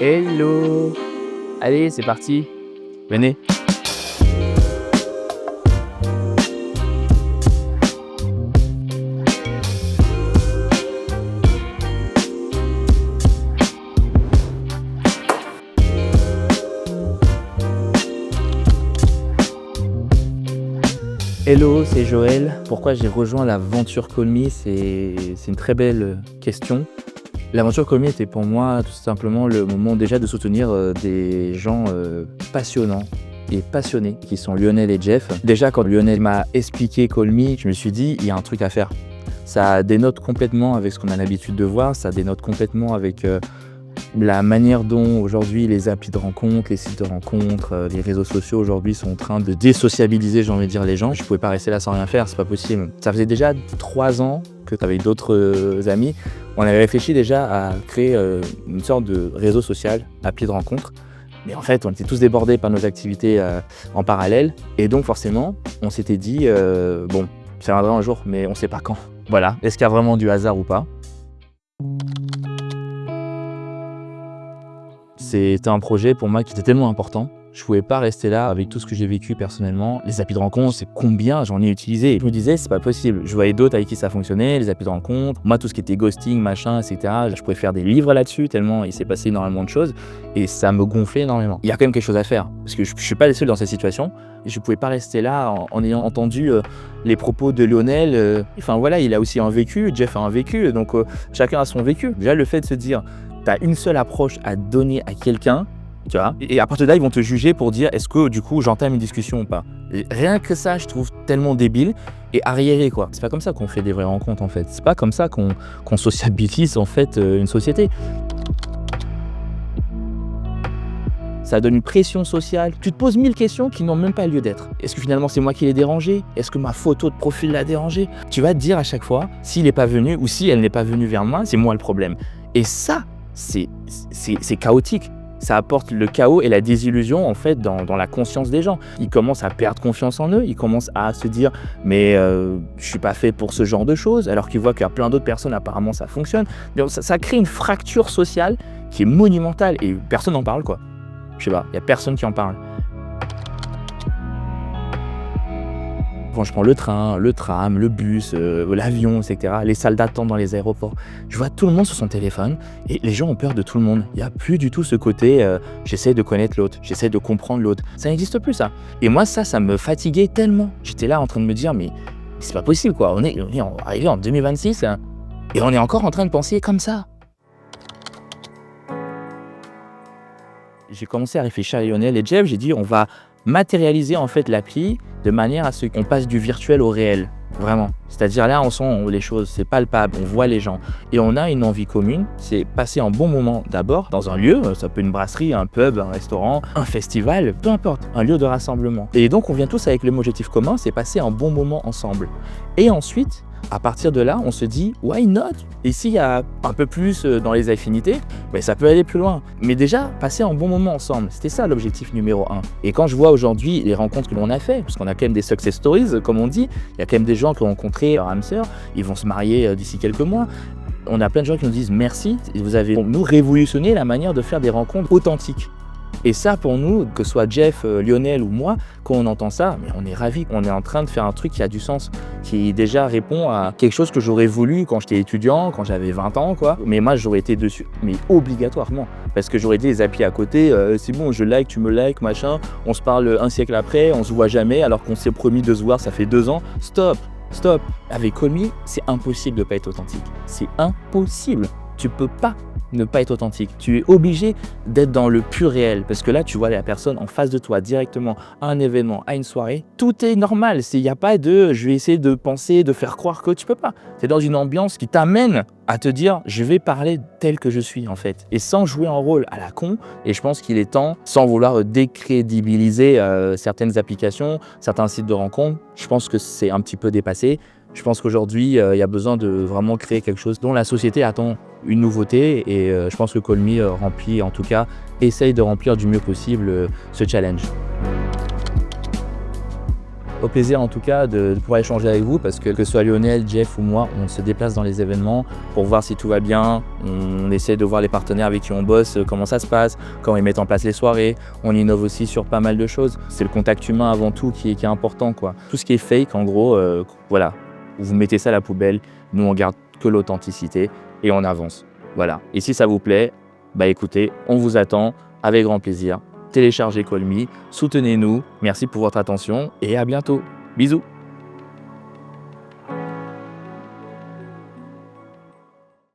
Hello! Allez, c'est parti, venez. Hello, c'est Joël. Pourquoi j'ai rejoint l'aventure Call Me? C'est une très belle question. L'aventure Call Me était pour moi tout simplement le moment déjà de soutenir des gens passionnants et passionnés qui sont Lionel et Jeff. Déjà quand Lionel m'a expliqué Call Me, je me suis dit il y a un truc à faire. Ça dénote complètement avec ce qu'on a l'habitude de voir, ça dénote complètement avec la manière dont aujourd'hui les applis de rencontres, les sites de rencontres, les réseaux sociaux aujourd'hui sont en train de désociabiliser, j'ai envie de dire, les gens. Je pouvais pas rester là sans rien faire, c'est pas possible. Ça faisait déjà 3 ans que avec d'autres amis, on avait réfléchi déjà à créer une sorte de réseau social, appli de rencontre. Mais en fait, on était tous débordés par nos activités en parallèle. Et donc forcément, on s'était dit, bon, ça viendra un jour, mais on sait pas quand. Voilà, est-ce qu'il y a vraiment du hasard ou pas? C'était un projet pour moi qui était tellement important. Je pouvais pas rester là avec tout ce que j'ai vécu personnellement. Les applis de rencontre, c'est combien j'en ai utilisé. Je me disais, c'est pas possible. Je voyais d'autres avec qui ça fonctionnait, les applis de rencontre. Moi, tout ce qui était ghosting, machin, etc. Je pouvais faire des livres là-dessus, tellement il s'est passé énormément de choses. Et ça me gonflait énormément. Il y a quand même quelque chose à faire. Parce que je suis pas le seul dans cette situation. Et je pouvais pas rester là en ayant entendu les propos de Lionel. Enfin voilà, il a aussi un vécu, Jeff a un vécu. Donc chacun a son vécu. Déjà, le fait de se dire, t'as une seule approche à donner à quelqu'un, tu vois, et à partir de là, ils vont te juger pour dire est-ce que du coup j'entame une discussion ou pas. Et rien que ça, je trouve tellement débile et arriéré, quoi. C'est pas comme ça qu'on fait des vraies rencontres en fait. C'est pas comme ça qu'on sociabilise en fait une société. Ça donne une pression sociale. Tu te poses 1000 questions qui n'ont même pas lieu d'être. Est-ce que finalement c'est moi qui l'ai dérangé? Est-ce que ma photo de profil l'a dérangé? Tu vas te dire à chaque fois, s'il n'est pas venu ou si elle n'est pas venue vers moi, c'est moi le problème. Et ça, c'est chaotique. Ça apporte le chaos et la désillusion en fait dans la conscience des gens. Ils commencent à perdre confiance en eux, ils commencent à se dire mais je suis pas fait pour ce genre de choses, alors qu'ils voient qu'il y a plein d'autres personnes, apparemment ça fonctionne. Donc, ça crée une fracture sociale qui est monumentale et personne n'en parle, quoi. Je sais pas, il y a personne qui en parle. Quand je prends le train, le tram, le bus, l'avion, etc., les salles d'attente dans les aéroports, je vois tout le monde sur son téléphone et les gens ont peur de tout le monde. Il n'y a plus du tout ce côté j'essaie de connaître l'autre, j'essaie de comprendre l'autre. Ça n'existe plus, ça. Et moi, ça me fatiguait tellement. J'étais là en train de me dire mais c'est pas possible, quoi. On est arrivé en 2026 hein, et on est encore en train de penser comme ça. J'ai commencé à réfléchir à Lionel et Jeff, j'ai dit on va matérialiser en fait l'appli de manière à ce qu'on passe du virtuel au réel, vraiment. C'est-à-dire là on sent les choses, c'est palpable, on voit les gens et on a une envie commune, c'est passer un bon moment d'abord dans un lieu, ça peut être une brasserie, un pub, un restaurant, un festival, peu importe, un lieu de rassemblement. Et donc on vient tous avec le même objectif commun, c'est passer un bon moment ensemble. Et ensuite, à partir de là, on se dit « why not ?» Et s'il y a un peu plus dans les affinités, ben ça peut aller plus loin. Mais déjà, passer un bon moment ensemble, c'était ça l'objectif numéro 1. Et quand je vois aujourd'hui les rencontres que l'on a fait, parce qu'on a quand même des success stories, comme on dit, il y a quand même des gens qui ont rencontré leur âme sœur, ils vont se marier d'ici quelques mois. On a plein de gens qui nous disent « merci, vous avez nous révolutionné la manière de faire des rencontres authentiques ». Et ça, pour nous, que ce soit Jeff, Lionel ou moi, quand on entend ça, mais on est ravis. On est en train de faire un truc qui a du sens, qui déjà répond à quelque chose que j'aurais voulu quand j'étais étudiant, quand j'avais 20 ans, quoi. Mais moi, j'aurais été dessus, mais obligatoirement. Parce que j'aurais dit les applis à côté, c'est bon, je like, tu me likes, machin. On se parle un siècle après, on se voit jamais, alors qu'on s'est promis de se voir, ça fait 2 ans. Stop. Avec Call Me, c'est impossible de pas être authentique. C'est impossible. Tu peux pas ne pas être authentique. Tu es obligé d'être dans le pur réel parce que là, tu vois la personne en face de toi directement à un événement, à une soirée. Tout est normal. Il n'y a pas de je vais essayer de penser, de faire croire que tu peux pas. Tu es dans une ambiance qui t'amène à te dire je vais parler tel que je suis en fait et sans jouer un rôle à la con. Et je pense qu'il est temps, sans vouloir décrédibiliser certaines applications, certains sites de rencontres, je pense que c'est un petit peu dépassé. Je pense qu'aujourd'hui, il y a besoin de vraiment créer quelque chose dont la société attend une nouveauté et je pense que Call Me remplit, en tout cas, essaye de remplir du mieux possible ce challenge. Au plaisir en tout cas de pouvoir échanger avec vous parce que ce soit Lionel, Jeff ou moi, on se déplace dans les événements pour voir si tout va bien. On essaie de voir les partenaires avec qui on bosse, comment ça se passe, comment ils mettent en place les soirées. On innove aussi sur pas mal de choses. C'est le contact humain avant tout qui est important, quoi. Tout ce qui est fake, en gros, voilà, vous mettez ça à la poubelle. Nous, on garde que l'authenticité et on avance. Voilà. Et si ça vous plaît, bah écoutez, on vous attend avec grand plaisir. Téléchargez Call Me, soutenez-nous. Merci pour votre attention et à bientôt. Bisous.